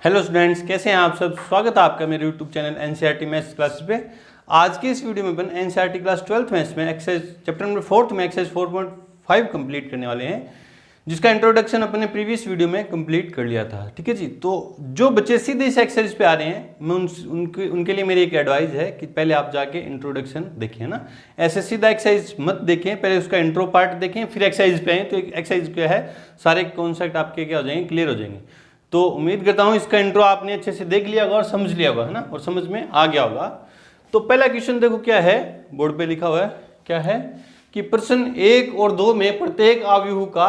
Hello students, कैसे हैं आप सब। स्वागत है आपका मेरे YouTube channel NCERT maths classes पे। आज की इस वीडियो में अपन एनसीईआरटी क्लास 12th मैथ्स में एक्सरसाइज चैप्टर नंबर 4 में एक्सरसाइज 4.5 कंप्लीट करने वाले हैं, जिसका इंट्रोडक्शन अपन ने प्रीवियस वीडियो में कंप्लीट कर लिया था। ठीक है जी। तो जो बच्चे सीधे इस एक्सरसाइज पे आ रहे हैं, मैं उनके लिए मेरी एक एडवाइस है कि पहले आप जाके इंट्रोडक्शन देखें ना। ऐसे सीधा एक्सरसाइज मत देखें, पहले उसका इंट्रो पार्ट देखें फिर एक्सरसाइज पे आए। तो एक्सरसाइज क्या है, सारे कॉन्सेप्ट आपके क्या हो जाएंगे, क्लियर हो जाएंगे। तो उम्मीद करता हूं इसका इंट्रो आपने अच्छे से देख लिया होगा और समझ लिया होगा, है ना, और समझ में आ गया होगा। तो पहला क्वेश्चन देखो क्या है, बोर्ड पे लिखा हुआ है। क्या है कि प्रश्न 1 और 2 में प्रत्येक अवयव का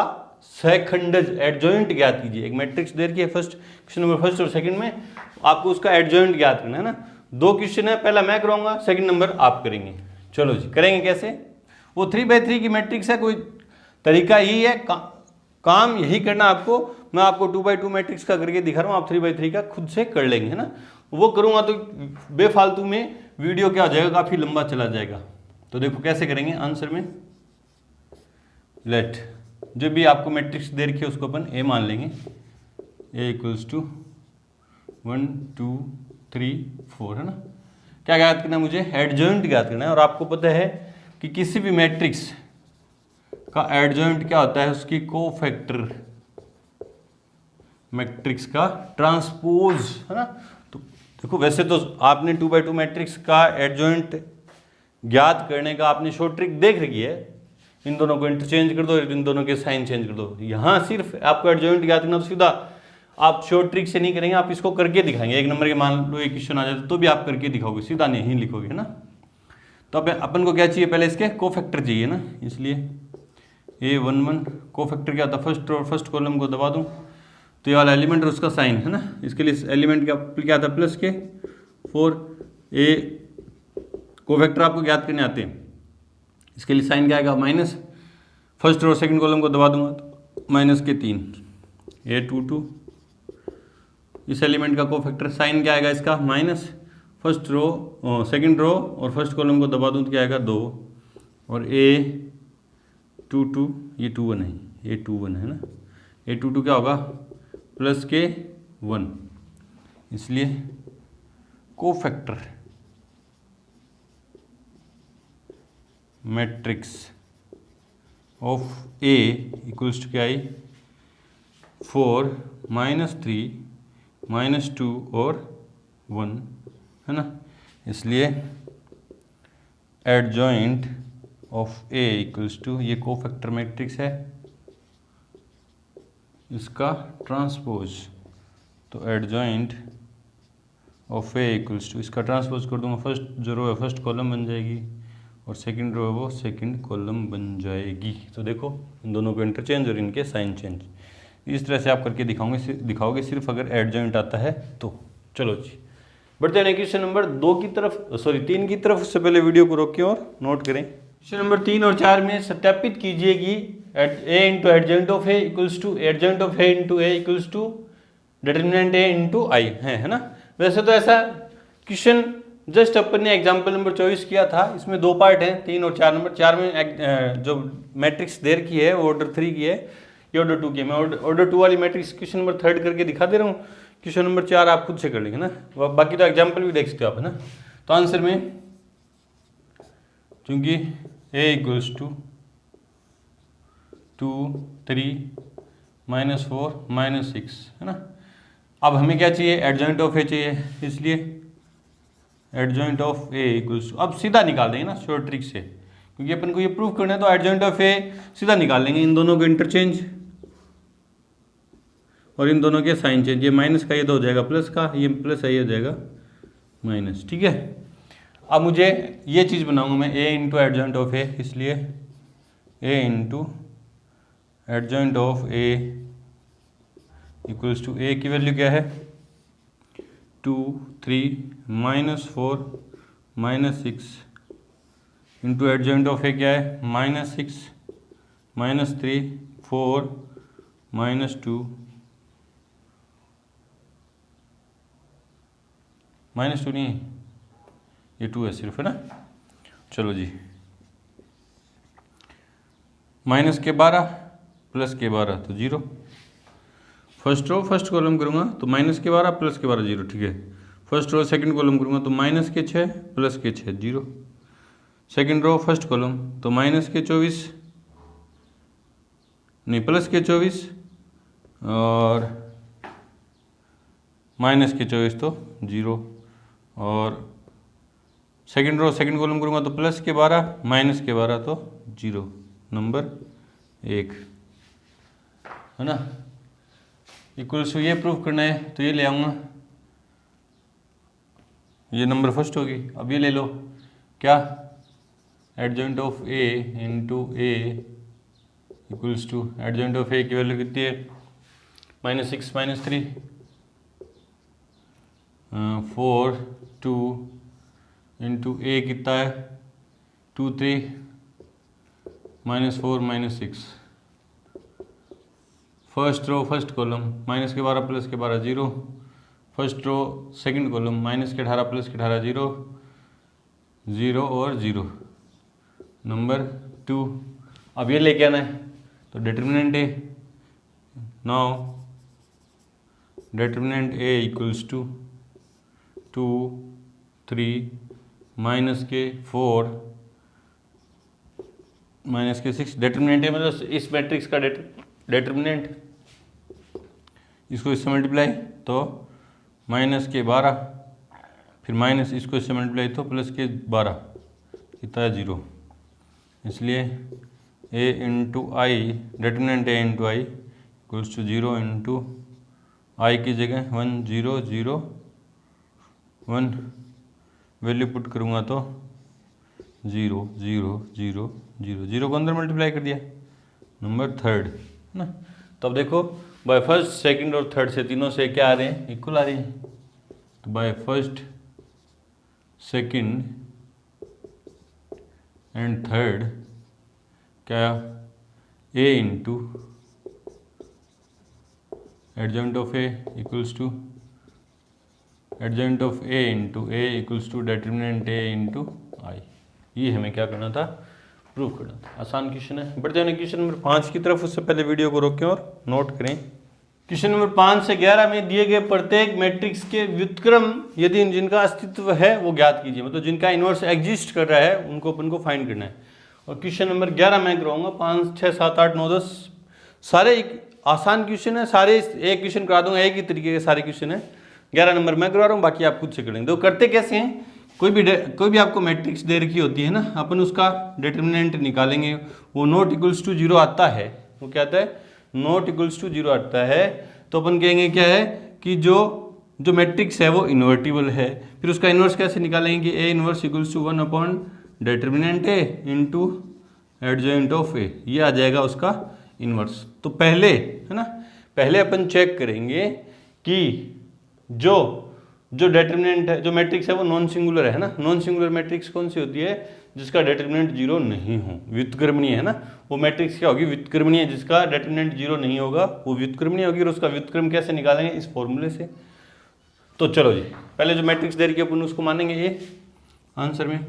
सहखंडज एडजॉइंट ज्ञात कीजिए। एक मैट्रिक्स दे रखी है, फर्स्ट क्वेश्चन नंबर फर्स्ट और सेकंड में आपको उसका एडजॉइंट ज्ञात करना है ना। 2 क्वेश्चन है, पहला मैं कराऊंगा, सेकंड नंबर आप करेंगे। चलो जी, करेंगे कैसे। वो 3x3 की मैट्रिक्स है, कोई तरीका यही है, काम यही करना आपको। मैं आपको 2x2 मैट्रिक्स का करके दिखा रहा हूँ, आप 3x3 का खुद से कर लेंगे, है ना। वो करूंगा तो बेफालतू में वीडियो क्या हो जाएगा, काफी लंबा चला जाएगा। तो देखो कैसे करेंगे। आंसर में लेट जो भी आपको मैट्रिक्स दे रखी है उसको अपन ए मान लेंगे। ए इक्वल्स टू 1 2 3 4, है ना। क्या ज्ञात करना है मुझे, एडजॉइंट ज्ञात करना है। और आपको पता है कि किसी भी मैट्रिक्स का एडजॉइंट क्या होता है, उसकी कोफैक्टर मैट्रिक्स का ट्रांसपोज, है ना। तो देखो वैसे तो आपने 2x2 मैट्रिक्स का एडजॉइंट ज्ञात करने का आपने शॉर्ट ट्रिक देख रखी है। इन दोनों को इंटरचेंज कर दो, इन दोनों के साइन चेंज कर दो। यहाँ सिर्फ आपको एडजॉइंट ज्ञात करना, तो सीधा आप शॉर्ट ट्रिक से नहीं करेंगे, आप इसको करके दिखाएंगे। 1 नंबर के मान लो एक क्वेश्चन आ जाए तो भी आप करके दिखाओगे, सीधा नहीं लिखोगे, है ना। तो अब अपन को क्या चाहिए, पहले इसके कोफैक्टर चाहिए ना। इसलिए A11 कोफैक्टर क्या होता है, फर्स्ट कॉलम को दबा दूं तो ये वाला एलिमेंट और उसका साइन, है ना। इसके लिए एलिमेंट क्या था, प्लस के 4। ए कोफैक्टर आपको ज्ञात करने आते हैं, इसके लिए साइन क्या आएगा, माइनस। फर्स्ट और सेकंड कॉलम को दबा दूंगा तो माइनस के 3। A22 इस एलिमेंट का कोफैक्टर, साइन क्या आएगा इसका, minus. First row second row और फर्स्ट कॉलम को दबा दूं तो क्या आएगा, 2। और A22 ये 21 है, A21 है ना। A22 क्या होगा, प्लस के 1। इसलिए cofactor matrix of A equals to क्या आई, 4 -3 -2 और 1, है ना। इसलिए adjoint of A equals to, ये कोफैक्टर मैट्रिक्स है, इसका ट्रांसपोज। तो adjoint of A equals to, इसका ट्रांसपोज कर दूंगा, फर्स्ट जो रो है फर्स्ट कॉलम बन जाएगी और सेकंड रो है वो सेकंड कॉलम बन जाएगी। तो देखो इन दोनों को इंटरचेंज और इनके साइन चेंज, इस तरह से आप करके दिखाओगे सिर्फ अगर एडजॉइंट आता है तो। चलो जी, बढ़ते हैं क्वेश्चन नंबर 2 की तरफ, सॉरी 3 की तरफ। उससे पहले वीडियो को रोकें और नोट करें। क्वेश्चन नंबर 3 और 4 में सत्यापित कीजिए कि A into adjoint of A equals to adjoint of A into A equals to determinant A into I है ना। वैसे तो ऐसा क्वेश्चन जस्ट अपन ने एग्जाम्पल नंबर 24 किया था। इसमें 2 पार्ट हैं, 3 और 4 नंबर। 4 में जो मैट्रिक्स देर की है वो ऑर्डर 3 की है, ये ऑर्डर 2 की है। मैं ऑर्डर 2 वाली मैट्रिक्स क्वेश्चन नंबर 3 करके दिखा दे रहा हूँ। क्वेश्चन नंबर 4 आप खुद से कर लेंगे ना, बाकी तो एग्जाम्पल भी देख सकते हो आप, है ना। तो आंसर में चूंकि ए इक्वल्स टू 2 3 -4 -6, है ना। अब हमें क्या चाहिए, एडजॉइंट ऑफ ए चाहिए, इसलिए adjoint of A equals to, अब सीधा निकाल देंगे ना शॉर्ट ट्रिक से, क्योंकि अपन को ये प्रूव करना है। तो एडजॉइंट ऑफ ए सीधा निकाल लेंगे, इन दोनों को इंटरचेंज और इन दोनों के साइन चेंज। ये माइनस का ये तो हो जाएगा प्लस का, ये प्लस है ये हो जाएगा माइनस, ठीक है। अब मुझे ये चीज़ बनाऊंगा मैं, A into adjoint of A, इसलिए A into adjoint of A equals to, A की वैल्यू क्या है 2 3 -4 -6 इंटू एडजॉइंट ऑफ ए क्या है -6 -3 4 -2 -2 नहीं, ये 2 है सिर्फ, है ना। चलो जी, माइनस के 12 प्लस के 12 तो 0। फर्स्ट रो फर्स्ट कॉलम करूँगा तो माइनस के 12 प्लस के 12 जीरो, ठीक है। फर्स्ट रो सेकंड कॉलम करूँगा तो माइनस के 6 प्लस के 6 zero. Second row first column तो माइनस के 24 नहीं प्लस के 24 और माइनस के 24 तो जीरो। और सेकंड रो सेकंड कॉलम करूँगा तो प्लस के 12 माइनस के 12 तो जीरो, नंबर 1 है ना। इक्वल्स टू ये प्रूफ करना है तो ये ले आऊँगा, ये नंबर फर्स्ट होगी। अब ये ले लो क्या, adjoint of A into A equals to adjoint of A की वैल्यू कितनी है, -6 -3 4 2 इंटू ए कितना है 2 3 -4 -6। First row first column minus के 12 प्लस के 12 zero. First row second column minus के 18 प्लस के 18 जीरो, जीरो और जीरो, नंबर 2। अब ये लेके आना है तो determinant A, now determinant A equals to 2 3 minus के 4 माइनस के 6। डिटर्मिनेंट है मतलब इस मैट्रिक्स का डिटर्मिनेंट, इसको इससे मल्टीप्लाई तो माइनस के 12, फिर माइनस इसको इससे मल्टीप्लाई तो प्लस के 12 कितना है जीरो। इसलिए A into I determinant A into I equals to 0 into I की जगह 1 0 0 1 वैल्यू पुट करूँगा तो 0 0 0 0 0 को अंदर मल्टीप्लाई कर दिया, नंबर 3 ना। तो अब देखो बाय फर्स्ट सेकंड और थर्ड से तीनों से क्या आ रहे हैं, इक्वल आ रहे हैं। तो by first second and third क्या, A into adjoint of A equals to adjoint of A into A equals to determinant A into I. ये हमें क्या करना था, प्रूव करना था। आसान क्वेश्चन है। बढ़ जाने क्वेश्चन नंबर 5 की तरफ, उससे पहले वीडियो को रोकें और नोट करें। क्वेश्चन नंबर 5 से 11 में दिए गए प्रत्येक मैट्रिक्स के व्युत्क्रम यदि जिनका अस्तित्व है वो ज्ञात कीजिए, मतलब जिनका इनवर्स एग्जिस्ट कर रहा है उनको अपन को फाइंड करना है। और क्वेश्चन नंबर 11 मैं करवाऊंगा, 5 6 7 8 9 10 सारे आसान क्वेश्चन है, सारे एक क्वेश्चन करा दूंगा, एक ही तरीके के सारे क्वेश्चन है। 11 नंबर मैं करवा रहा हूँ, बाकी आप खुद से करेंगे। तो करते कैसे हैं, कोई भी आपको मैट्रिक्स दे रखी होती है ना, अपन उसका डिटर्मिनेंट निकालेंगे, वो नॉट इक्वल्स टू 0 आता है, वो क्या आता है, नॉट इक्वल्स टू 0 आता है। तो अपन कहेंगे क्या है कि जो मैट्रिक्स है वो इन्वर्टिबल है। फिर उसका इन्वर्स कैसे निकालेंगे कि A inverse equals to 1 upon determinant A into adjoint of A, ये आ जाएगा उसका इन्वर्स। तो पहले है ना, पहले अपन चेक करेंगे कि जो डिटर्मिनेंट है, जो मैट्रिक्स है वो नॉन सिंगुलर है ना। नॉन सिंगुलर मैट्रिक्स कौन सी होती है, जिसका डिटर्मिनेंट 0 नहीं हो, व्युत्क्रमणीय है ना। वो मैट्रिक्स क्या होगी, व्युत्क्रमणीय, जिसका डिटर्मिनेंट 0 नहीं होगा वो व्युत्क्रमणीय होगी। और उसका व्युत्क्रम कैसे निकालेंगे, इस फॉर्मूले से। तो चलो जी, पहले जो मैट्रिक्स दे रही है अपन उसको मानेंगे ए आंसर में।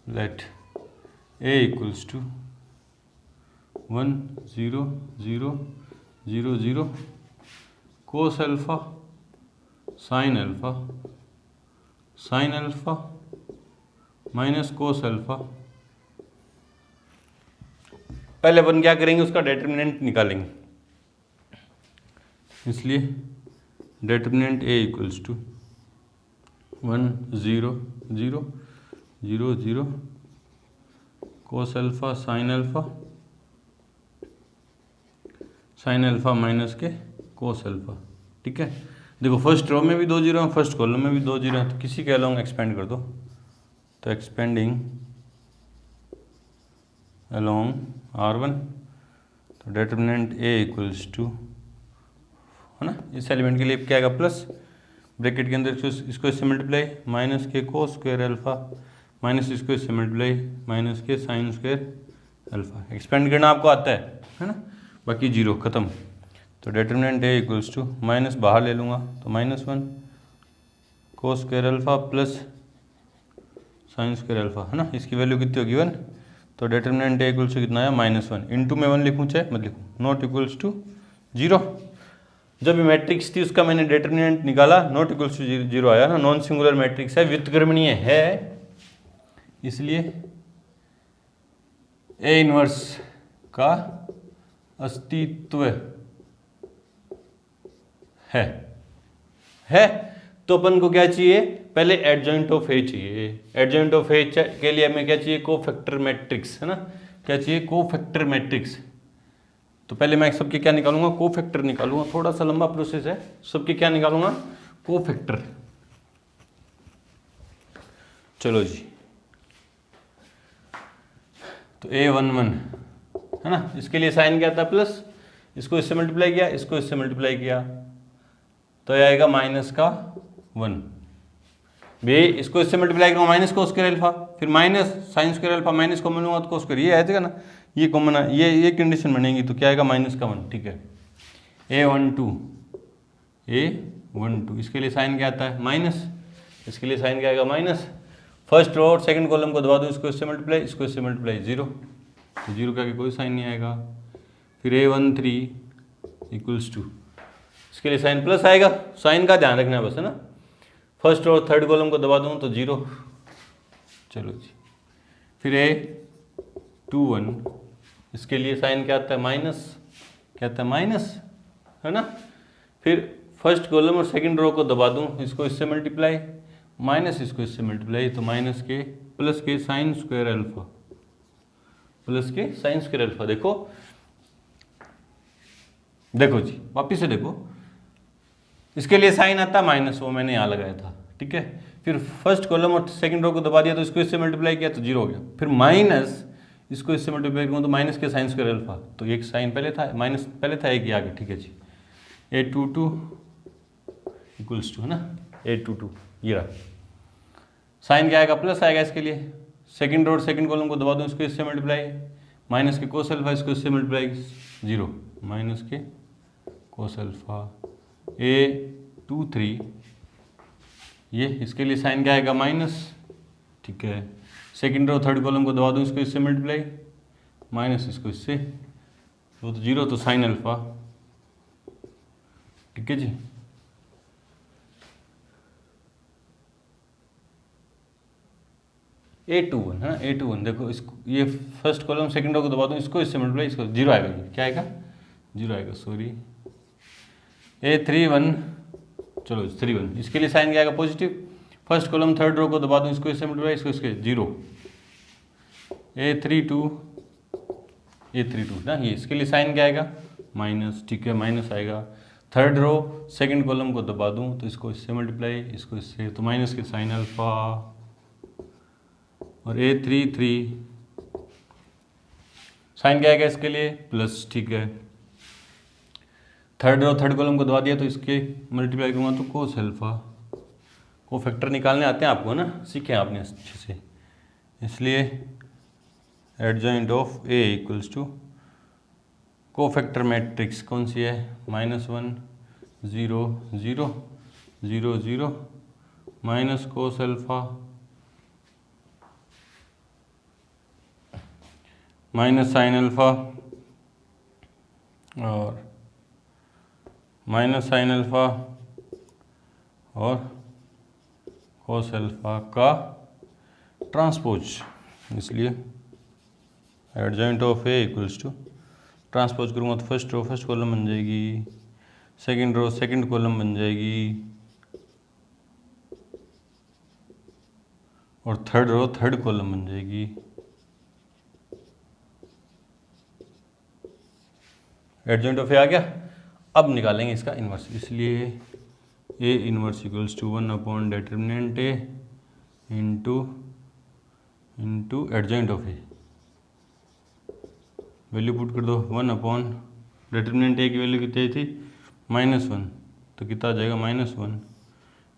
Let A equals to 1 0 0 0 0 cos alpha sine alpha minus cos alpha. पहले अपन क्या करेंगे, उसका डिटर्मिनेंट निकालेंगे। इसलिए determinant A equals to 1 0 0 0 0 cos alpha sine alpha minus के कोस अल्फा। ठीक है, देखो फर्स्ट रो में भी 2 जीरो हैं, फर्स्ट कॉलम में भी 2 जीरो हैं, तो किसी के अलोंग एक्सपेंड कर दो। तो एक्सपेंडिंग अलोंग R1, तो डिटर्मिनेंट ए इक्वल्स टू है ना, इस एलिमेंट के लिए क्या आएगा प्लस, ब्रैकेट के अंदर इसको इससे मल्टीप्लाई माइनस के कोस स्क्वायर अल्फा माइनस इसको इससे मल्टीप्लाई माइनस के साइन स्क्वायर अल्फा। एक्सपेंड करना आपको आता है ना, बाकी जीरो खत्म। तो determinant A equals to minus बाहर ले लूँगा तो -1 cos square alpha plus sine square alpha है ना, इसकी वैल्यू कितनी होगी 1। तो डिटर्मिनेंट ए इक्वल्स टू कितना है -1, इंटू में 1 लिखूँ चाहे मत लिखूँ, नॉट इक्वल्स टू 0। जब भी मैट्रिक्स थी उसका मैंने डिटरमिनेंट निकाला, नॉट इक्वल्स टू जीरो आया ना, नॉन सिंगुलर मैट्रिक्स है, व्युत्क्रमणीय है, इसलिए ए इनवर्स का अस्तित्व है। तो अपन को क्या चाहिए, पहले एडजॉइंट ऑफ ए चाहिए। एडजॉइंट ऑफ ए के लिए हमें क्या चाहिए, कोफैक्टर मैट्रिक्स, है ना, क्या चाहिए, कोफैक्टर मैट्रिक्स। तो पहले मैं सबके क्या निकालूंगा, कोफैक्टर निकालूंगा, थोड़ा सा लंबा प्रोसेस है, सबके क्या निकालूंगा, कोफैक्टर। चलो जी, तो A11 है ना, इसके लिए साइन क्या था, प्लस, इसको इससे मल्टीप्लाई किया, इसको इससे मल्टीप्लाई किया, तो ये आएगा -1 बे, इसको इससे मल्टीप्लाई करूँगा माइनस को स्क्वायर अल्फा, फिर minus sign square alpha, minus common लूँगा तो स्क्वायर, ये आएगा ना, ये कॉमन है, ये कंडीशन बनेगी, तो क्या आएगा -1, ठीक है। A12 इसके लिए साइन क्या आता है, माइनस, इसके लिए साइन क्या आएगा, माइनस। फर्स्ट रो और सेकंड कॉलम को दबा दूँ, इसको इससे मल्टीप्लाई, इसको इससे मल्टीप्लाई, 0, तो 0 का कोई साइन नहीं आएगा। फिर A13 = इसके लिए साइन प्लस आएगा, साइन का ध्यान रखना है बस, है ना। फर्स्ट और थर्ड कॉलम को दबा दूँ तो 0, चलो जी। फिर A21 इसके लिए साइन क्या आता है, माइनस, क्या आता है, माइनस, है ना। फिर फर्स्ट कॉलम और सेकंड रो को दबा दूँ, इसको इससे मल्टीप्लाई, माइनस इसको इससे मल्टीप्लाई, तो माइनस के प्लस के साइन स्क्वायर अल्फा, प्लस के साइन स्क्वायर अल्फा। देखो जी, वापिस से देखो, इसके लिए साइन आता है माइनस, वो मैंने यहाँ लगाया था, ठीक है। फिर फर्स्ट कॉलम और सेकंड रो को दबा दिया, तो इसको इससे मल्टीप्लाई किया तो 0 हो गया। फिर माइनस इसको इससे मल्टीप्लाई करूँ तो माइनस के साइन स्क्वायर अल्फा, तो एक साइन पहले था, माइनस पहले था, एक ही आगे, ठीक है जी। A22 = है ना, A22 ये रहा, साइन क्या आएगा, प्लस आएगा। इसके लिए सेकंड रो और सेकंड कॉलम को दबा दूँ, इसको इससे मल्टीप्लाई, माइनस के कोस अल्फा, इसको इससे मल्टीप्लाई, 0, माइनस के कोस अल्फा। A23 ये, इसके लिए साइन क्या आएगा, माइनस, ठीक है। सेकंड रो थर्ड कॉलम को दबा दूँ, इसको इससे मल्टीप्लाई, माइनस इसको इससे, तो 0, तो साइन अल्फा, ठीक है जी। A21 है ना, A21 देखो, इसको ये फर्स्ट कॉलम सेकंड रो को दबा दूँ, इसको इससे मल्टीप्लाई, इसको 0 आएगा, ये क्या आएगा, 0 आएगा, सॉरी। A31 चलो 31 इसके लिए साइन क्या आएगा, positive. First column third row को दबा दूँ, इसको इससे मल्टीप्लाई, इसको इसके 0। A32 ना, ये इसके लिए साइन क्या आएगा, माइनस, ठीक है, माइनस आएगा। थर्ड रो सेकंड कॉलम को दबा दूँ, तो इसको इससे मल्टीप्लाई, इसको इससे, तो माइनस के साइन अल्फा। और A33 साइन क्या आएगा, इसके लिए प्लस, ठीक है। थर्ड रो थर्ड कॉलम को दबा दिया, तो इसके मल्टीप्लाई करूँगा तो कोस अल्फा। को फैक्टर निकालने आते हैं आपको ना, सीखे आपने अच्छे से, इसलिए एडजॉइंट ऑफ A = को फैक्टर मैट्रिक्स कौन सी है, -1 0 0 0 0 minus cos alpha minus sine alpha और माइनस साइन अल्फा और कोस अल्फा का ट्रांसपोज। इसलिए एडजॉइंट ऑफ A = ट्रांसपोज करूँगा तो फर्स्ट रो फर्स्ट कॉलम बन जाएगी, सेकंड रो सेकंड कॉलम बन जाएगी, और थर्ड रो थर्ड कॉलम बन जाएगी। एडजॉइंट ऑफ A आ गया। अब निकालेंगे इसका इन्वर्स, इसलिए A inverse = 1/det A into adjoint of A। Value put कर दो, 1/det A की वैल्यू कितनी थी, -1, तो कितना आ जाएगा, -1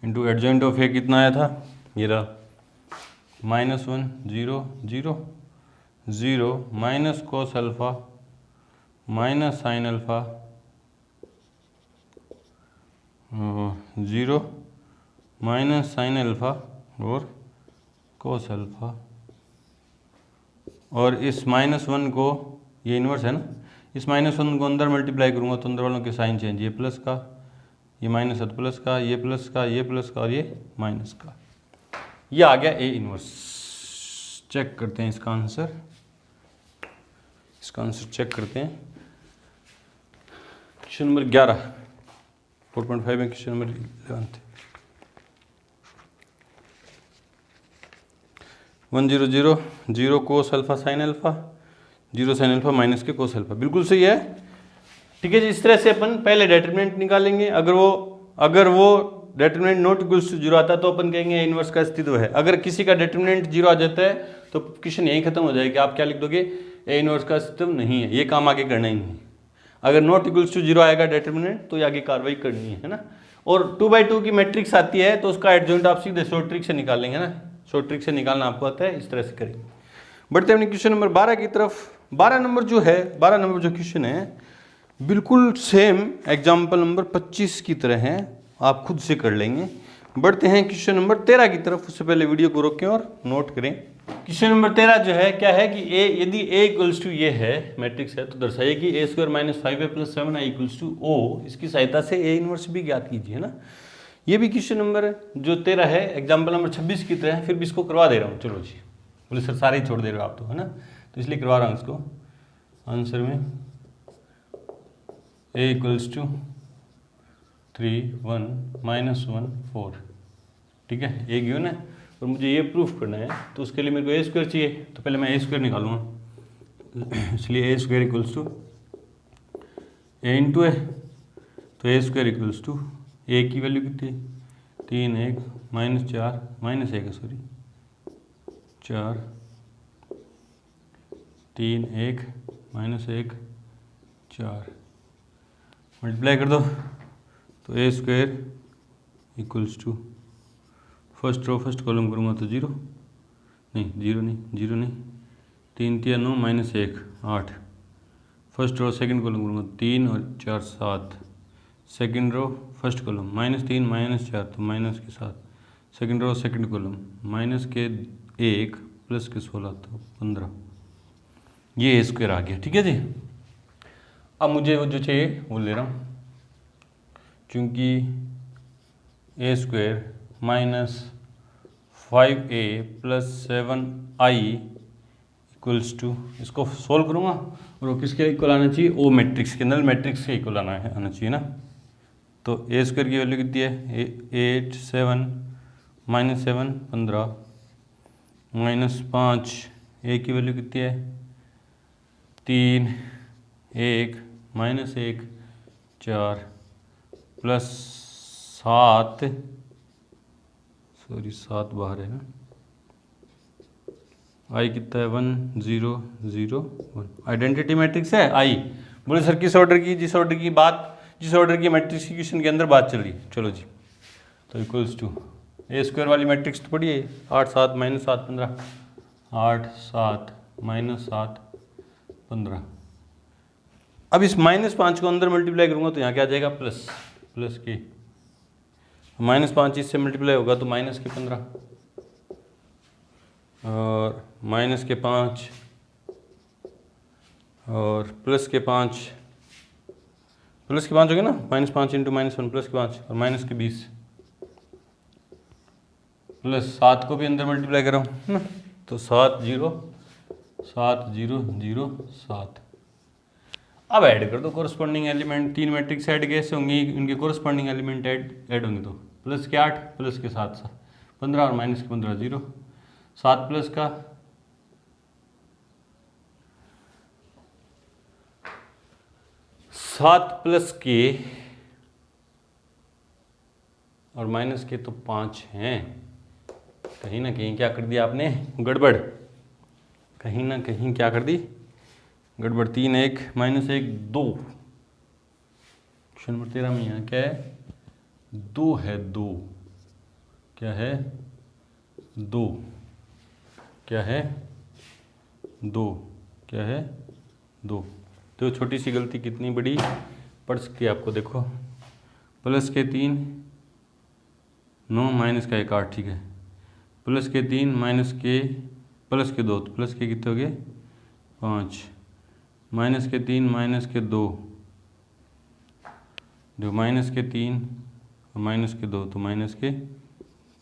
इंटू एडजॉइंट ऑफ A कितना आया था, ये रहा, -1 0 0 0 minus cos alpha minus sine alpha 0 minus sine alpha और कोस अल्फा। और इस -1 को, ये इन्वर्स है ना, इस -1 को अंदर मल्टीप्लाई करूँगा तो अंदर वालों के साइन चेंज, ये प्लस का, ये माइनस है तो प्लस का, ये प्लस का, ये प्लस का और ये माइनस का। ये आ गया ए इनवर्स। चेक करते हैं इसका आंसर, चेक करते हैं। क्वेश्चन नंबर 11, 4.5 में question number 11 100 0 cos alpha sine alpha, 0 sign alpha minus के कोस अल्फा, बिल्कुल सही है। ठीक है जी, इस तरह से अपन पहले डिटरमिनेंट निकालेंगे। अगर वो डिटरमिनेंट नॉट इक्वल्स टू 0 आता है तो अपन कहेंगे इनवर्स का अस्तित्व है। अगर किसी का डिटरमिनेंट 0 आ जाता है तो क्वेश्चन यहीं खत्म हो जाएगा। आप क्या लिख दोगे, ए इनवर्स का अस्तित्व नहीं है, ये काम आगे करना ही नहीं। अगर नॉट इक्वल्स टू 0 आएगा डिटरमिनेंट तो ये आगे कार्रवाई करनी है ना। और 2/2 की मैट्रिक्स आती है तो उसका एडजॉइंट आप सीधे शॉर्ट ट्रिक से निकालेंगे ना, शॉर्ट ट्रिक से निकालना आपको आता है, इस तरह से करेंगे। बढ़ते हैं अपने क्वेश्चन नंबर 12 की तरफ। 12 नंबर जो क्वेश्चन है बिल्कुल सेम एग्जाम्पल नंबर 25 की तरह है, आप खुद से कर लेंगे। बढ़ते हैं क्वेश्चन नंबर 13 की तरफ। उससे पहले वीडियो को रोकें और नोट करें। क्वेश्चन नंबर 13 जो है क्या है कि यदि a इक्वल्स टू ये है मैट्रिक्स है तो दर्शाइए कि a² - 5a + 7i equals to o। इसकी सहायता से a इनवर्स भी ज्ञात कीजिए, है ना। ये भी क्वेश्चन नंबर जो 13 है एग्जाम्पल नंबर 26 की तरह है, फिर भी इसको करवा दे रहा हूँ। चलो जी, बोले सर सारे ही छोड़ दे रहे हो आप तो, है ना, तो इसलिए करवा रहा हूँ इसको। आंसर में a इक्वल्स टू 3 1 -1 4, ठीक है, a गिवन है और मुझे ये प्रूफ करना है तो उसके लिए मेरे को a² चाहिए। तो पहले मैं a² निकालूंगा, इसलिए a² equals to a into है, तो a² इक्वल्स टू a की वैल्यू कितनी, 3 1 -4 -1 सॉरी 4 3 1 -1 4 मल्टीप्लाई कर दो तो a² equals to first row first column करूँगा तो 0 नहीं 3 3 9 -1 8। फर्स्ट रो सेकंड कॉलम करूँगा 3 और 4 7। सेकंड रो फर्स्ट कॉलम -3 -4 तो माइनस के साथ। Second row second column minus के 1 प्लस के 16 तो 15। ये a² आ गया, ठीक है जी। अब मुझे वो जो चाहिए वो ले रहा हूँ, क्योंकि a² - 5a + 7i equals to, इसको सोल्व करूँगा और वो किसके इक्वल आना चाहिए, ओ मैट्रिक्स के, नल मैट्रिक्स के इक्वल आना चाहिए ना। तो a² की वैल्यू कितनी है, 8 7 -7 15 -5, a की वैल्यू कितनी है 3 1 -1 4 प्लस 7 सॉरी 7 बाहर है ना, आई कितना है 1 0 0 1। आइडेंटिटी मैट्रिक्स है आई। बोले सर किस ऑर्डर की, जिस ऑर्डर की मैट्रिक्स की क्वेश्चन के अंदर बात चल रही है। चलो जी, तो इक्वल्स टू a² वाली मैट्रिक्स तो पढ़िए, 8 7 -7 15 8 7 -7 15। अब इस -5 को अंदर मल्टीप्लाई करूँगा तो यहाँ क्या आ जाएगा, प्लस के -5 इससे मल्टीप्लाई होगा तो माइनस के 15 और माइनस के 5 और प्लस के 5 हो गया ना, -5 × -1 प्लस के 5 और माइनस के 20 प्लस 7 को भी अंदर मल्टीप्लाई कर रहा हूँ ना, तो 7 0 7 0 0 7। अब ऐड कर दो कोरस्पॉन्डिंग एलिमेंट, 3 मैट्रिक्स ऐड कैसे होंगी, उनके कोरस्पॉन्डिंग एलिमेंट ऐड होंगे तो प्लस के 8 प्लस के 7 15 और माइनस के 15 0। 7 प्लस का 7 प्लस के और माइनस के तो 5 हैं। कहीं ना कहीं क्या कर दिया आपने गड़बड़, कहीं ना कहीं क्या कर दी गड़बड़। 3 1 -1 2। क्वेश्चन नंबर 13 में यहाँ क्या है, 2 है 2, क्या है 2, क्या है 2, क्या है 2। तो छोटी सी गलती कितनी बड़ी पड़ सकती है आपको, देखो प्लस के 3 9 माइनस का 1 8, ठीक है, प्लस के 3 माइनस के प्लस के 2 तो प्लस के कितने हो गए 5 माइनस के 3 माइनस के 2, जो माइनस के 3 और माइनस के 2 तो माइनस के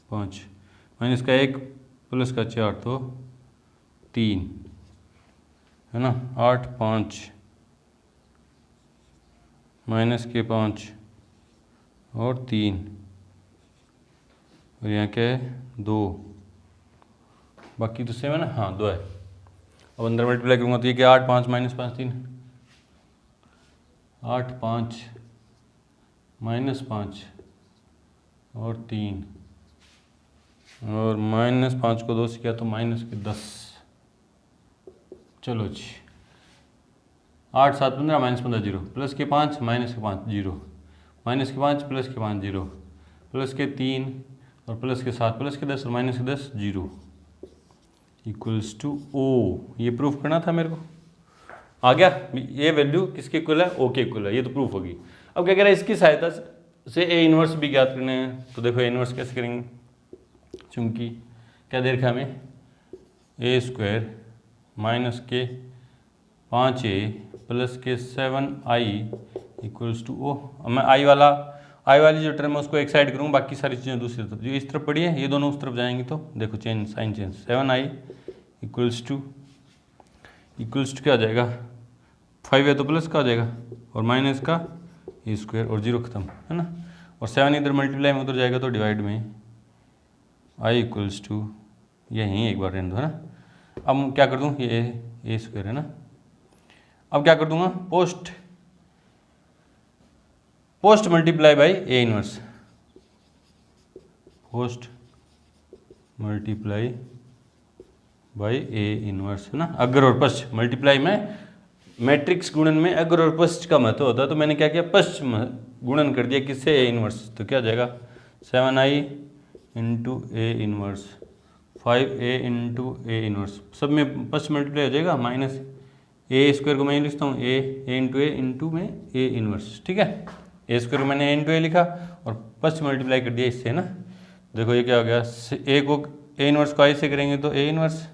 5, माइनस का 1 प्लस का 4 तो 3 है ना। 8 5 माइनस के 5 और 3 और यहाँ क्या है 2, बाकी तो सेम है ना, हाँ 2 है। अब अंदर मल्टीप्लाई करूँगा तो ये क्या 8 5 माइनस 5 3, 8 5 माइनस 5 और 3 और माइनस 5 को 2 से किया तो माइनस के 10। चलो जी 8 7 15 माइनस 15 0, प्लस के 5 माइनस के 5 0, माइनस के 5 प्लस के 5 0, प्लस के 3 और प्लस के 7 प्लस के 10 और माइनस के 10 0 इक्वल्स टू ओ। ये प्रूफ करना था मेरे को, आ गया। ये वैल्यू किसके इक्वल है, ओ के इक्वल है, ये तो प्रूफ होगी। अब क्या कह रहा है, इसकी सहायता से ए इनवर्स भी ज्ञात करने हैं। तो देखो ए इनवर्स कैसे करेंगे, चूंकि क्या दे रखा हमें ए स्क्वायर माइनस के 5a प्लस के 7i इक्वल्स टू ओ। अब मैं आई वाली जो टर्म है उसको एक साइड करूँ, बाकी सारी चीज़ें दूसरी तरफ, जो इस तरफ पड़ी है ये दोनों उस तरफ जाएंगी। तो देखो change, sign change, 7i equals to क्या आ जाएगा, 5 है तो प्लस का आ जाएगा और माइनस का ए स्क्वायर और 0 खत्म है ना। और 7 इधर मल्टीप्लाई में उधर जाएगा तो डिवाइड में आई इक्वल्स टू, यहीं एक बार रहने दो है ना। अब क्या कर दूँ, ये ए स्क्वायर है ना। अब क्या कर दूंगा, post multiply by A inverse, post multiply by A inverse है ना। अगर और पश्च मल्टीप्लाई में मैट्रिक्स गुणन में अगर और पश्च का महत्व होता है, तो मैंने क्या किया, पश्च गुणन कर दिया किससे, ए इनवर्स। तो क्या जाएगा 7i into A inverse, 5a into A inverse, सब में पश्च मल्टीप्लाई हो जाएगा, माइनस ए स्क्वायर को मैं लिखता हूँ ए इंटू ए इंटू में ए इनवर्स, ठीक है। ए स्क्वायर को मैंने ए इंटू ए लिखा और पश्च मल्टीप्लाई कर दिया इससे ना। देखो ये क्या हो गया, ए को ए इनवर्स को आई से करेंगे तो ए इनवर्स,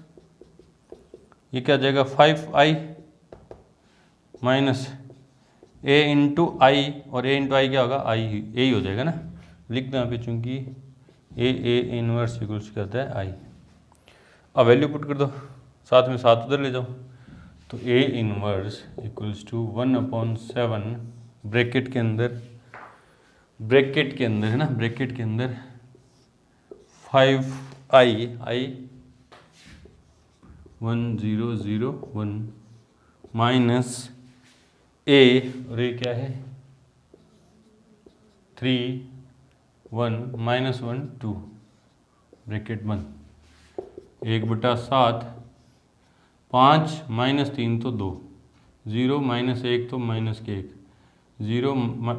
ये क्या जाएगा 5i माइनस ए इंटू आई, और ए इंटू आई क्या होगा, आई ए ही हो जाएगा ना। लिख दो यहाँ पे, चूंकि ए इनवर्स इक्वल्स कहता है आई। अब वैल्यू पुट कर दो, साथ में 7 उधर ले जाओ, तो A inverse equals to 1/7 bracket के अंदर है ना, ब्रैकेट के अंदर 5i 1001 माइनस ए, और ये क्या है 3 1 माइनस 1 2 ब्रैकेट बंद, 1/7 5 माइनस 3 तो 2, 0 माइनस 1 तो माइनस के 1, 0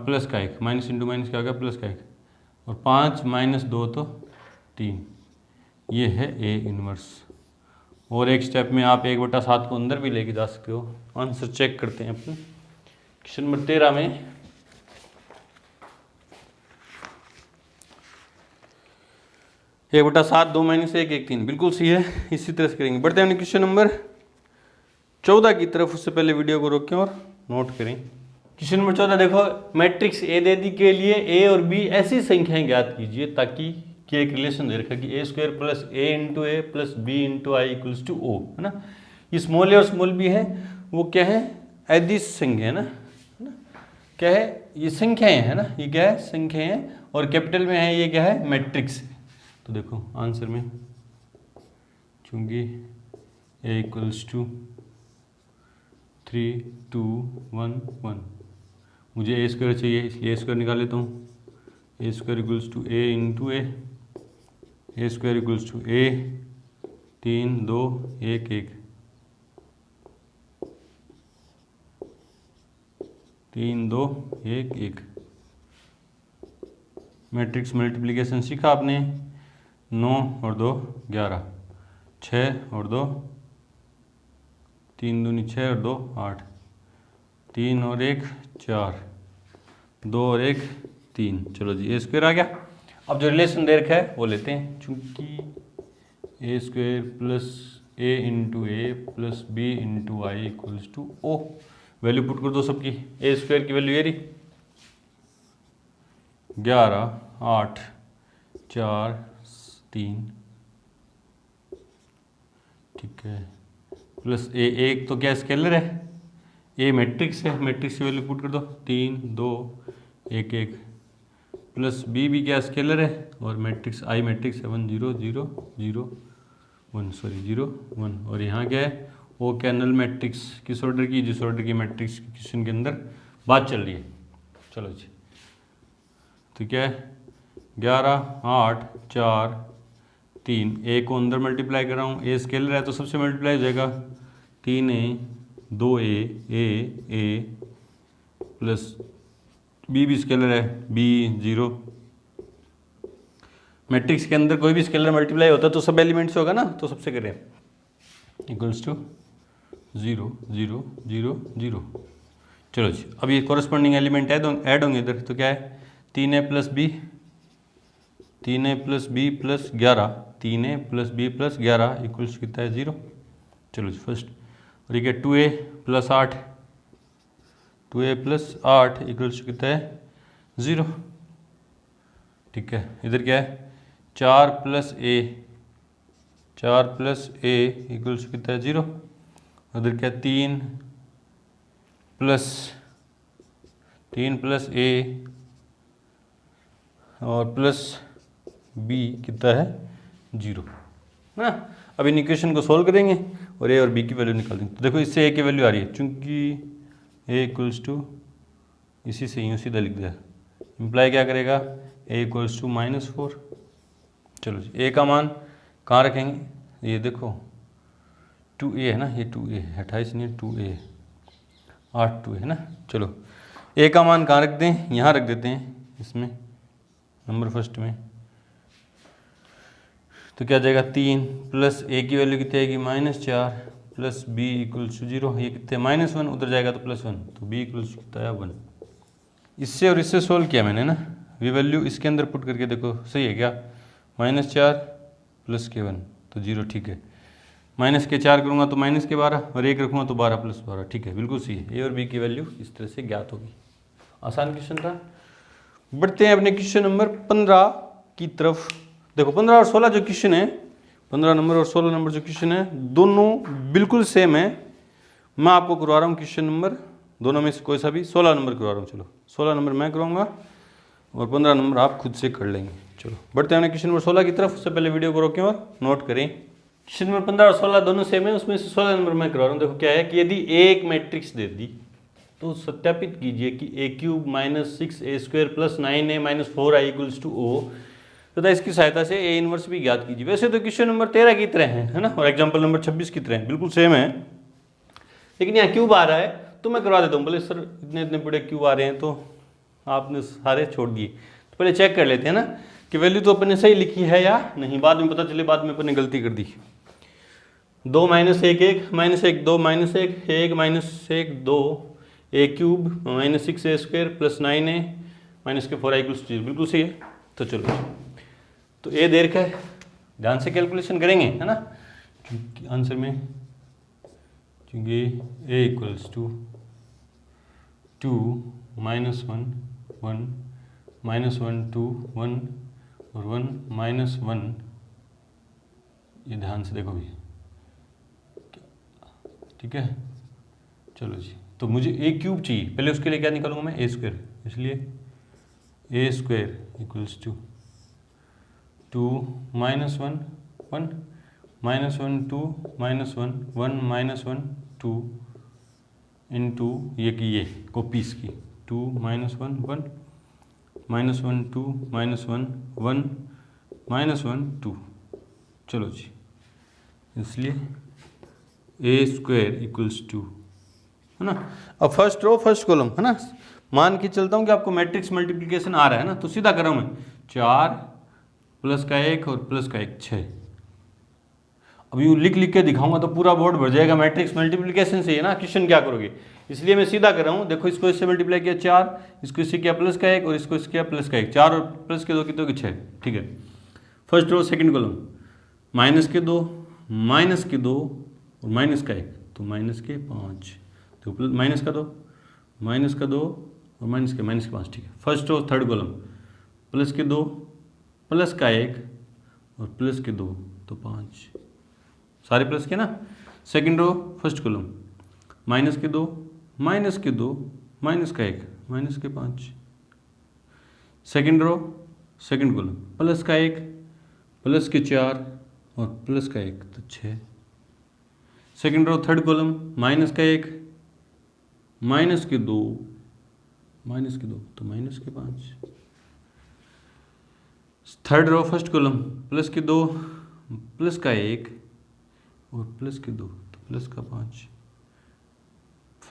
प्लस का 1, माइनस इंटू माइनस क्या हो गया, प्लस का 1, और 5 माइनस 2 तो 3। ये है ए इनवर्स। और एक स्टेप में आप 1/7 को अंदर भी लेके जा सकते हो। आंसर चेक करते हैं अपने क्वेश्चन नंबर 13 में। एक बटा 7 2 माइनस 1 1 3 बिल्कुल सही है। इसी तरह से करेंगे। बढ़ते हैं क्वेश्चन नंबर 14 की तरफ। उससे पहले वीडियो को रोकें और नोट करें। क्वेश्चन नंबर 14 देखो, मैट्रिक्स ए दे दी के लिए ए और बी ऐसी संख्याएं ज्ञात कीजिए ताकि कि एक रिलेशन दे रखा कि ए square plus A into A plus B into I equals to ओ, है ना। ये स्मॉल ए और स्मॉल बी है, वो क्या है, अदिश संख्या है ना, क्या है, ये संख्याएं है ना, ये क्या है, संख्याएं हैं। और कैपिटल में है ये क्या है, मैट्रिक्स। तो देखो आंसर में चूंकि ए इक्वल्स टू 3 2 1 1, मुझे ए स्क्वायर चाहिए इसलिए ए स्क्वायर निकाल लेता हूँ। A square equals to A into A square equals to A 3 2 1 1 3 2 1 1। Matrix multiplication सीखा आपने, 9 और 2 11, 6 और 2 3 दूनी 6 और 2 8, 3 और 1 4, 2 और 1 3। चलो जी ए स्क्वायर आ गया। अब जो रिलेशन दे रखा है वो लेते हैं। चूंकि A square plus A into A plus B into I equals to O. Value put कर दो सबकी। ए स्क्वायर की वैल्यू ये रही 11, 8, 4, 3, ठीक है, प्लस ए, एक तो क्या स्केलर है, ए मैट्रिक्स है, मैट्रिक्स की वैल्यू पुट कर दो 3, 2, 1, 1, प्लस बी भी क्या स्केलर है और मैट्रिक्स आई मैट्रिक्स है 1, 0, 0, 0, 1, सॉरी 0, 1, और यहाँ क्या है वो क्या नल मैट्रिक्स किस ऑर्डर की, जिस ऑर्डर की मैट्रिक्स की क्वेश्चन के अंदर बात चल रही है। चलो जी, तो क्या है 11, 8, 4, 3, ए को अंदर मल्टीप्लाई कर रहा हूँ, ए स्केलर है तो सबसे मल्टीप्लाई हो जाएगा 3a, 2a, ए प्लस बी भी स्केलर है बी 0। मैट्रिक्स के अंदर कोई भी स्केलर मल्टीप्लाई होता है तो सब एलिमेंट्स होगा ना, तो सबसे करें इक्वल्स टू 0, 0, 0, 0। चलो जी, अब ये कॉरस्पॉन्डिंग एलिमेंट ऐड होंगे इधर, तो क्या है 3a plus b, 3a plus b plus 11, 3a plus b plus 11 equals कितना है 0। चलो जी फर्स्ट, और ये क्या 2a plus 8, 2a plus 8 equals कितना है 0। ठीक है, इधर क्या है 4 plus a, 4 plus a equals कितना है 0। उधर क्या 3 प्लस a और प्लस b कितना है 0 ना। अब इन इक्वेशन को सोल्व करेंगे और a और b की वैल्यू निकाल देंगे। तो देखो इससे a की वैल्यू आ रही है, चूंकि a इक्वल्स टू इसी से यूँ सीधा लिख दिया, इम्प्लाई क्या करेगा a इक्वल्स टू -4। चलो जी, a का मान कहाँ रखेंगे, ये देखो 2a है ना, ये 2a 28 नहीं 2a 8 2 है ना। चलो a का मान कहाँ रख दें, यहाँ रख देते हैं इसमें नंबर फर्स्ट में, तो क्या जाएगा 3 प्लस a की वैल्यू कितनी आएगी -4 प्लस b इक्वल्स टू 0, ये कितने -1 उधर जाएगा तो +1, तो b इक्वल्स कितना है 1। इससे और इससे सोल्व किया मैंने ना, ये वैल्यू इसके अंदर पुट करके देखो सही है क्या, -4 प्लस के 1 तो 0, ठीक है, माइनस के 4 करूँगा तो -12 और 1 रखूँगा तो 12 + 12, ठीक है, बिल्कुल सही है। ए और बी की वैल्यू इस तरह से ज्ञात होगी। आसान क्वेश्चन था। बढ़ते हैं अपने क्वेश्चन नंबर 15 की तरफ। देखो 15 और 16 जो क्वेश्चन है, 15 नंबर और 16 नंबर जो क्वेश्चन है, दोनों बिल्कुल सेम है। मैं आपको करवा रहा हूँ क्वेश्चन नंबर, दोनों में से कोई सा भी 16 नंबर करवा रहा हूँ। चलो 16 नंबर मैं करवाऊँगा और 15 नंबर आप खुद से कर लेंगे। चलो बढ़ते हैं क्वेश्चन नंबर 16 की तरफ। उससे पहले वीडियो को रोकें और नोट करें। क्वेश्चन नंबर 15 और 16 दोनों सेम है, उसमें से 16 नंबर मैं करवा रहा हूँ। देखो क्या है कि यदि एक मैट्रिक्स दे दी तो सत्यापित कीजिए कि a³ - 6a² + 9a - 4i = O तथा इसकी सहायता से a इनवर्स भी ज्ञात कीजिए। वैसे तो क्वेश्चन नंबर 13 की तरह है ना, और एग्जाम्पल नंबर 26 की तरह है, बिल्कुल सेम है, लेकिन यहाँ क्यूब आ रहा है तो मैं करवा देता हूँ। बोले सर इतने इतने बड़े क्यूब आ रहे हैं तो आपने सारे छोड़ दिए, तो पहले चेक कर लेते हैं ना कि वैल्यू तो अपने सही लिखी है या नहीं, बाद में पता चले बाद में अपने गलती कर दी। 2 - 1 1 -1 2 -1 1 -1 2 a³ - 6a² + 9a - 4i = 0, बिल्कुल सही है। तो चलो तो ए देर का ध्यान से कैलकुलेशन करेंगे है ना, क्योंकि आंसर में क्योंकि a = 2 2 - 1 1 -1 2 1 और 1 -1, ये ध्यान से देखो भी, ठीक है। चलो जी, तो मुझे a³ चाहिए, पहले उसके लिए क्या निकालूंगा मैं a², इसलिए a² = 2 - 1 1 -1 2 -1 1 -1 2 इंटू ये कॉपीज की 2 - 1 1 -1 2 -1 1 -1 2। चलो जी, इसलिए a² = 2 है ना। अब फर्स्ट रो फर्स्ट कॉलम है ना, मान के चलता हूँ कि आपको मैट्रिक्स मल्टीप्लिकेशन आ रहा है ना, तो सीधा कर रहा हूँ मैं 4 + 1 और + 1 6। अब यूँ लिख के दिखाऊंगा तो पूरा बोर्ड भर जाएगा मैट्रिक्स मल्टीप्लिकेशन से, है ना। क्वेश्चन क्या करोगे, इसलिए मैं सीधा कर रहा हूँ। देखो इसको इससे मल्टीप्लाई किया 4, इसको इससे किया +1 और इसको इससे किया +1, 4 और +2 कितने 6, ठीक है। First row second column -2 minus के 2 और माइनस का 1, तो माइनस के 5, तो माइनस का 2 और माइनस के 5, ठीक है। First row third column plus के 2 प्लस का 1 और प्लस के 2, तो 5, सारे प्लस के ना। Second row first column minus के 2 माइनस के 2 माइनस का 1 माइनस के 5। Second row second column plus का 1 प्लस के 4 और प्लस का 1, तो 6। Second row third column minus का 1 माइनस के 2 तो माइनस के 5। Third row first column plus के 2 प्लस का 1 और प्लस के 2, तो प्लस का 5।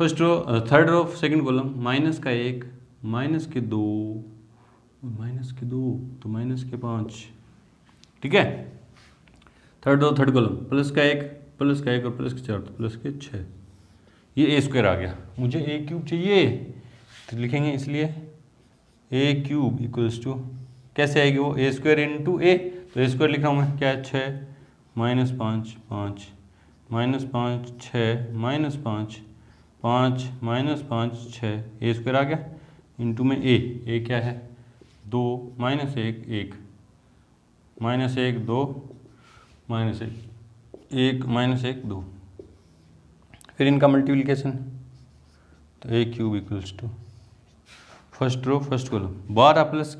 First row third row second column minus का 1 माइनस के 2 तो माइनस के 5, ठीक है। Third row third column plus का 1 और प्लस के 4, तो प्लस के 6। ये ए स्क्वायर आ गया। मुझे ए क्यूब चाहिए, तो लिखेंगे इसलिए ए क्यूब इक्वल्स टू, कैसे आएगी वो, ए स्क्वायर इंटू ए, तो ए स्क्वायर लिख रहा हूँ मैं, क्या है 6 माइनस 5 5 माइनस 5 6 माइनस 5 5 माइनस 5 6, ए स्क्वायर आ गया इंटू में ए क्या है 2 माइनस 1 1 माइनस 1 2 माइनस 1 माइनस 1 2, फिर इनका मल्टीप्लिकेशन, तो A cube equals to first row first column 12 plus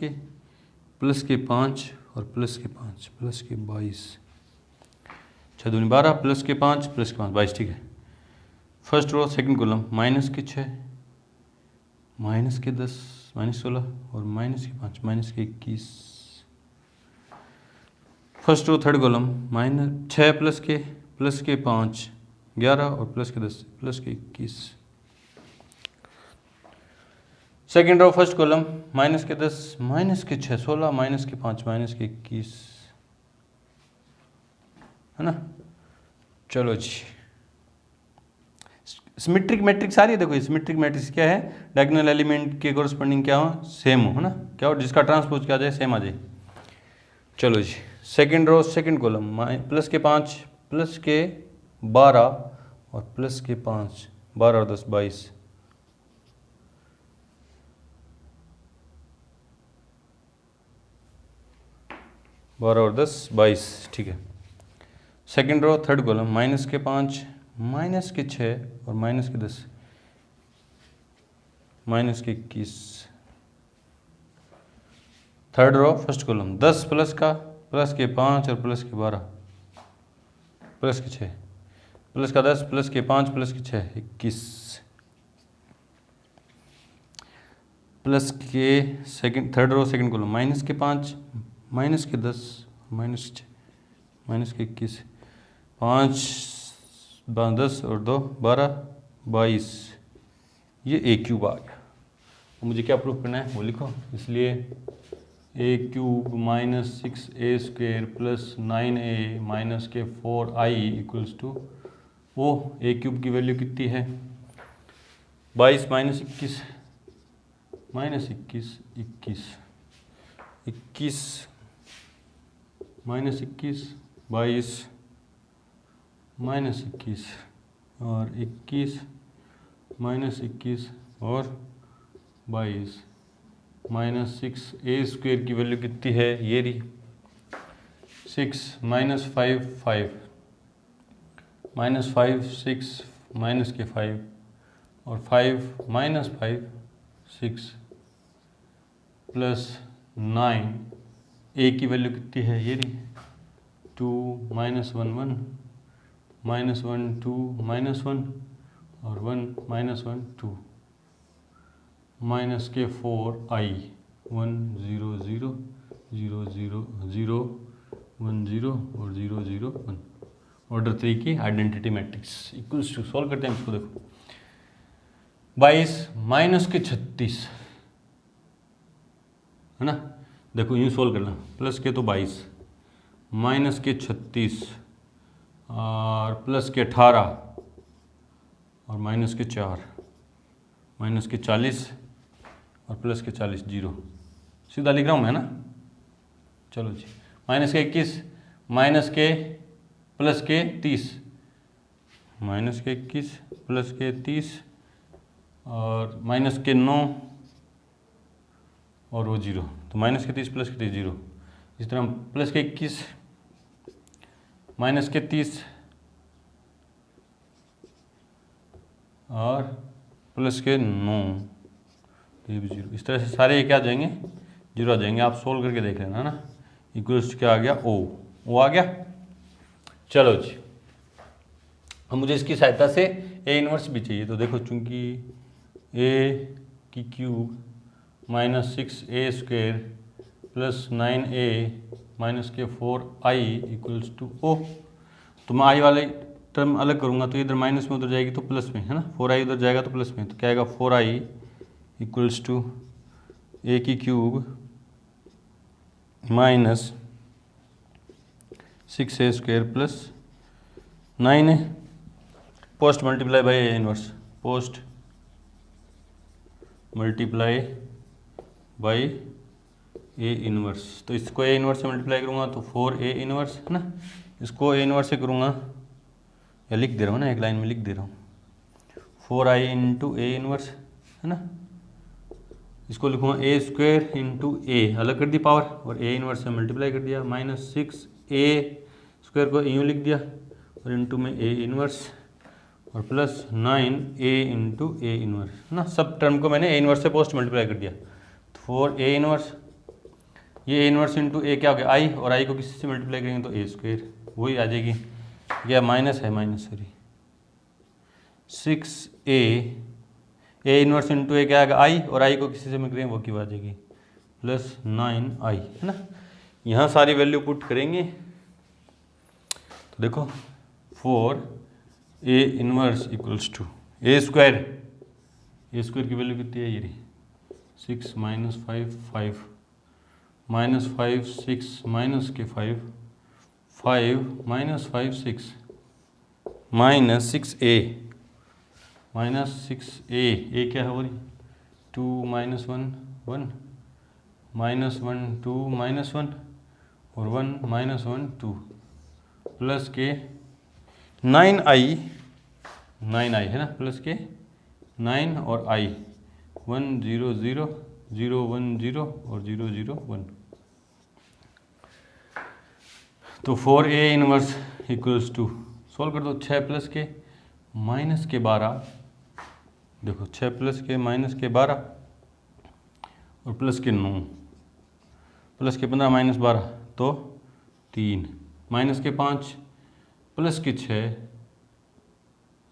के 5 और प्लस के 5 प्लस के 22, 6 दूनी 12 प्लस के 5 22, ठीक है। First row second column minus के 6 माइनस के 10 माइनस 16 और माइनस के 5 माइनस के 21। First row third column minus 6 plus के 5 11 और प्लस के 10 प्लस के 21। Second row first column minus के 10 माइनस के 6 16 माइनस के 5 माइनस के 21, है ना। चलो जी, सिमेट्रिक मैट्रिक्स आ रही है, देखो सिमेट्रिक मैट्रिक्स क्या है, डायगोनल एलिमेंट के कोरस्पॉन्डिंग क्या हो, सेम हो, है ना, क्या हो, जिसका ट्रांसपोज क्या आ जाए, सेम आ जाए। चलो जी, second row second column plus के 5 प्लस के 12 और प्लस के 5 12 और 10 22, और 10 22, ठीक है। Second row third column minus के 5 माइनस के 6 और माइनस के 10 माइनस के 21। Third row first column 10 plus के 5 और प्लस के 12 प्लस के 6 प्लस का 10 प्लस के 5 प्लस के 6 21, प्लस के second third row second column minus के 5 माइनस के 10 माइनस 6 माइनस के 21, 5 10 और 2 12 22, ये ए क्यूब आ गया। मुझे क्या प्रूफ करना है वो लिखो, इसलिए A cube minus 6a square plus 9a minus के 4i इक्वल्स टू, वो ए क्यूब की वैल्यू कितनी है 22 माइनस 21 माइनस 21 21 21 माइनस 21 22 माइनस 21 और 21 माइनस 21 और 22 माइनस 6a स्क्वेयर की वैल्यू कितनी है, ये रही 6 माइनस 5 5 माइनस 5 6 माइनस के 5 और 5 माइनस 5 6 प्लस 9, ए की वैल्यू कितनी है, ये रही 2 माइनस 1 1 माइनस 1 2 माइनस 1 और 1 माइनस 1 2 माइनस के 4i 1 0 0 0 0 0 1 0 और 0 0 1, ऑर्डर 3 की identity matrix equals to, solve करते हैं इसको। देखो 22 माइनस के 36, है ना, देखो यूँ सॉल्व करना, प्लस के तो 22 माइनस के 36 और प्लस के 18 और माइनस के 4 माइनस के 40 और प्लस के 40 0, सीधा लिख रहा हूँ मैं ना। चलो जी, माइनस के 21 माइनस के प्लस के 30, माइनस के 21 प्लस के 30 और माइनस के 9 और वो 0, तो माइनस के 30 प्लस के 30 0। इस तरह प्लस के 21 माइनस के 30 और प्लस के 9, ये भी 0। इस तरह से सारे ये क्या आ जाएंगे, 0 आ जाएंगे। आप सोल्व करके देख लेना है ना। इक्वल्स क्या आ गया, ओ आ गया। चलो जी, अब मुझे इसकी सहायता से ए इनवर्स भी चाहिए। तो देखो, चूंकि ए की cube minus 6a² plus 9a minus के 4i इक्वल्स टू ओ, तो मैं आई वाले टर्म अलग करूँगा तो इधर माइनस में उधर जाएगी तो प्लस में, है ना। 4i उधर जाएगा तो प्लस में, तो क्या आएगा 4i इक्वल्स टू ए की cube minus 6a² plus 9a post multiply by A inverse, post multiply by A inverse. तो इसको ए इनवर्स से मल्टीप्लाई करूँगा तो 4a इनवर्स, है ना। इसको ए इनवर्स से करूँगा, या लिख दे रहा हूँ ना, एक लाइन में लिख दे रहा हूँ, 4i इंटू ए इनवर्स, है ना। इसको लिखूँगा a² इंटू ए, अलग कर दी पावर, और ए इनवर्स से मल्टीप्लाई कर दिया, माइनस 6a² को यूँ लिख दिया और इंटू में ए इनवर्स, और plus 9a into A inverse, है ना। सब टर्म को मैंने ए इनवर्स से पोस्ट मल्टीप्लाई कर दिया। तो 4a इनवर्स, ये ए इनवर्स इंटू ए क्या हो गया आई, और आई को किसी से मल्टीप्लाई करेंगे तो a², वही आ जाएगी। या माइनस है, minus sorry 6a, A inverse into A क्या आएगा आई, और आई को किसी से करेंगे वो की आ जाएगी प्लस 9i, है ना। यहाँ सारी वैल्यू पुट करेंगे तो देखो 4a inverse equals to a² की वैल्यू कितनी है, ये रही 6 माइनस 5 5 माइनस 5 6 माइनस के 5 5 minus 5 6 minus 6a minus 6a, ए क्या है वो, 2 माइनस 1 1 माइनस 1 2 माइनस 1 और 1 माइनस 1 2 प्लस के 9i है ना, प्लस के 9 और i 1 0 0 0 1 0 और 0 0 1। तो 4a inverse equals to, solve कर दो, 6 प्लस के माइनस के 12, देखो 6 प्लस के माइनस के 12 और प्लस के 9 प्लस के 15 माइनस 12 तो 3, माइनस के 5 प्लस के 6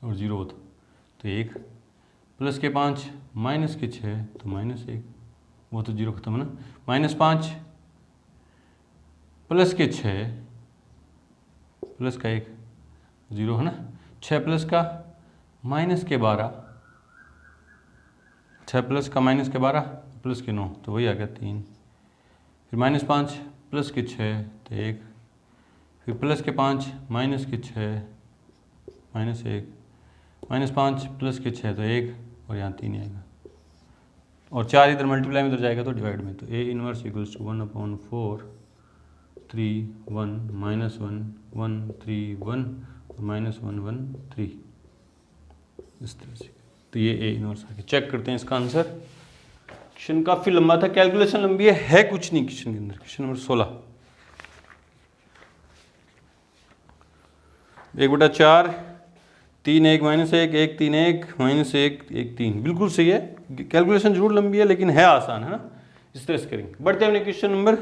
और 0 होता तो 1, प्लस के 5 माइनस के 6 तो माइनस 1, वो तो 0 खत्म है ना। माइनस 5 प्लस के 6 प्लस का 1 0 है ना। 6 प्लस का माइनस के 12, 6 प्लस का माइनस के 12 प्लस के 9 तो वही आ गया 3, फिर माइनस 5 प्लस के 6 तो 1, फिर प्लस के 5 माइनस के 6 माइनस 1, माइनस 5 प्लस के 6 तो 1 और यहाँ 3 आएगा, और 4 इधर मल्टीप्लाई में इधर जाएगा तो डिवाइड में, तो A inverse equals to 1/4 3 1 minus 1 1 3 1 और माइनस 1 1 3, इस तरह से। तो ये ए इनवर्स आ गया। चेक करते हैं इसका आंसर। क्वेश्चन काफ़ी लंबा था, कैलकुलेशन लंबी है कुछ नहीं क्वेश्चन के अंदर। क्वेश्चन नंबर 16, 1/4 3 1 माइनस 1 1 3 1 माइनस 1 1 3, बिल्कुल सही है। कैलकुलेशन जरूर लंबी है लेकिन है आसान, है ना। इस तरह से करेंगे। बढ़ते हैं अपने क्वेश्चन नंबर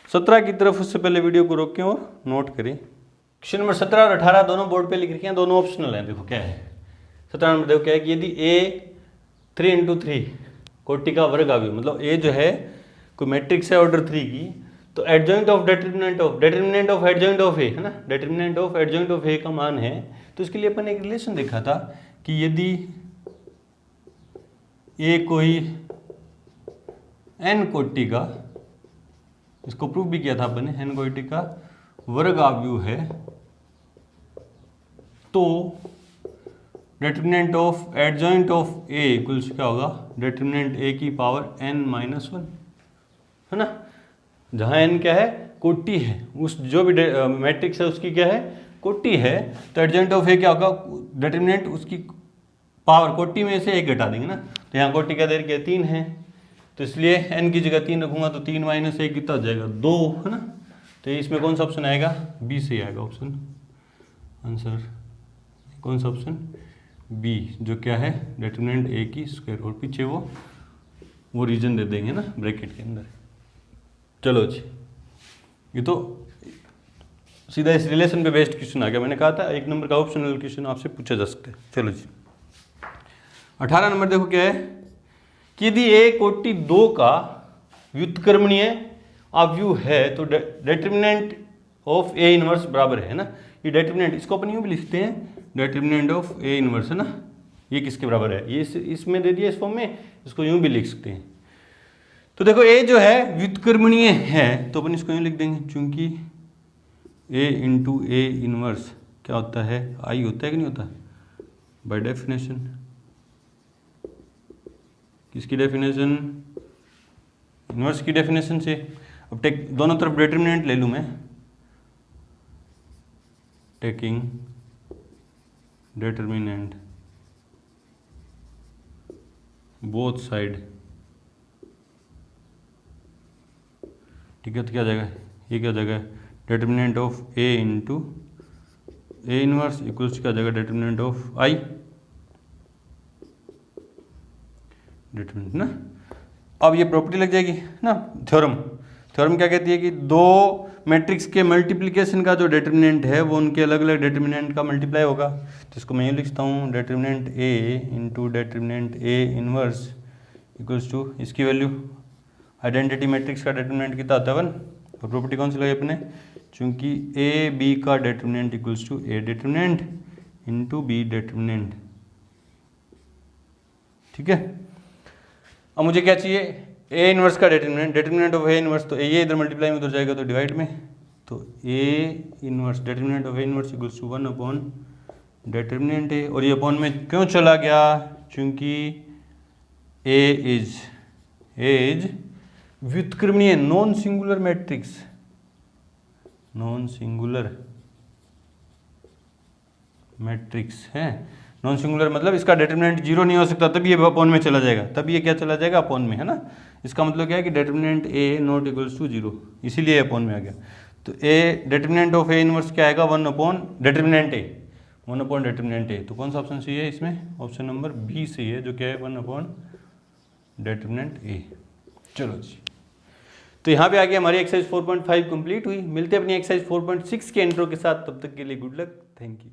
17 की तरफ। उससे पहले वीडियो को रोकें और नोट करें। क्वेश्चन नंबर 17 और 18 दोनों बोर्ड पे लिख रखे हैं, दोनों ऑप्शनल हैं। देखो क्या है 17 नंबर, देखो क्या है कि यदि a 3 × 3 कोटि का वर्ग अवयव, मतलब a जो है कोई मैट्रिक्स है ऑर्डर 3 की, तो adjoint of determinant of adjoint of A, है ना, determinant of adjoint of A का मान है। तो इसके लिए अपन एक रिलेशन देखा था कि यदि ए कोई n कोटि का, इसको प्रूव भी किया था अपन ने, n कोटि का वर्ग अवयव है, तो determinant of adjoint of A equals क्या होगा, डिटरमिनेंट ए की पावर n-1, है ना। जहाँ n क्या है, कोटि है, उस जो भी मैट्रिक्स है उसकी क्या है, कोटि है तो एडजेंट ऑफ ए क्या होगा, डिटरमिनेंट उसकी पावर कोटि में से एक घटा देंगे ना, तो यहाँ कोटि का देर क्या 3 है, तो इसलिए n की जगह 3 रखूंगा तो 3 माइनस 1 कितना हो जाएगा 2, है ना। तो इसमें कौन सा ऑप्शन आएगा, बी से आएगा ऑप्शन आंसर, कौन सा ऑप्शन, बी, जो क्या है डिटरमिनेंट ए की स्क्वायर, और पीछे वो रीजन दे देंगे ना ब्रैकेट के अंदर। चलो जी, ये तो सीधा इस रिलेशन पे बेस्ड क्वेश्चन आ गया। मैंने कहा था 1 नंबर का ऑप्शनल क्वेश्चन आपसे पूछा जा सकता है। चलो जी 18 नंबर देखो क्या है कि यदि ए कोटि 2 का व्युत्क्रमणीय अवयव है तो डिटरमिनेंट ऑफ ए इनवर्स बराबर है ना। ये डिटरमिनेंट इसको अपन यूं भी लिखते हैं, डिटरमिनेंट ऑफ ए इनवर्स, है ना। ये किसके बराबर है, ये इसमें दे दिया इस फॉर्म में, इसको यूं भी लिख सकते हैं। तो देखो ए जो है व्युत्क्रमणीय है तो अपन इसको यूं लिख देंगे, चूंकि ए इंटू ए इनवर्स क्या होता है, आई होता है कि नहीं होता, बाय डेफिनेशन। किसकी डेफिनेशन, इनवर्स की डेफिनेशन से। अब टेक दोनों तरफ डिटरमिनेंट ले लूं मैं, टेकिंग डिटरमिनेंट बोथ साइड, ठीक है। तो क्या आ जाएगा, ये क्या आ जाएगा, determinant of A into A inverse equals क्या आ जाएगा, डिटरमिनेंट ऑफ आई, डिटरमिनेंट ना। अब ये प्रॉपर्टी लग जाएगी ना, थ्योरम क्या कहती है कि दो मैट्रिक्स के मल्टीप्लिकेशन का जो डिटरमिनेंट है वो उनके अलग अलग डिटरमिनेंट का मल्टीप्लाई होगा। तो इसको मैं ये लिखता हूँ, determinant A into determinant A inverse equals to, इसकी वैल्यू आइडेंटिटी मैट्रिक्स का डिटरमिनेंट कितना होता है 1, और प्रॉपर्टी कौन सी लगी अपने, चूंकि ए बी का determinant equals to A determinant into B determinant, ठीक है। अब मुझे क्या चाहिए, ए इनवर्स का डिटरमिनेंट ऑफ ए इनवर्स, तो ये इधर मल्टीप्लाई में उधर जाएगा तो डिवाइड में, तो A inverse determinant of A inverse equals to 1 upon determinant A, और ये अपॉन में क्यों चला गया, चूंकि ए इज व्युत्क्रमणीय non singular matrix, non singular matrix है। नॉन सिंगुलर मतलब इसका डिटरमिनेंट 0 नहीं हो सकता, तभी ये अपॉन में चला जाएगा, तभी ये क्या चला जाएगा अपॉन में, है ना। इसका मतलब क्या है कि determinant A not equals to 0, इसीलिए अपॉन में आ गया। तो A determinant of A inverse क्या आएगा, 1 upon determinant A, 1 upon determinant A. तो कौन सा ऑप्शन सही है इसमें, ऑप्शन नंबर बी सही है, जो क्या है 1 अपॉन डिटरमिनेंट ए। चलो जी, तो यहाँ पे आगे हमारी एक्सरसाइज 4.5 कंप्लीट हुई। मिलते हैं अपनी एक्सरसाइज 4.6 के इंट्रो के साथ, तब तक के लिए गुड लक, थैंक यू।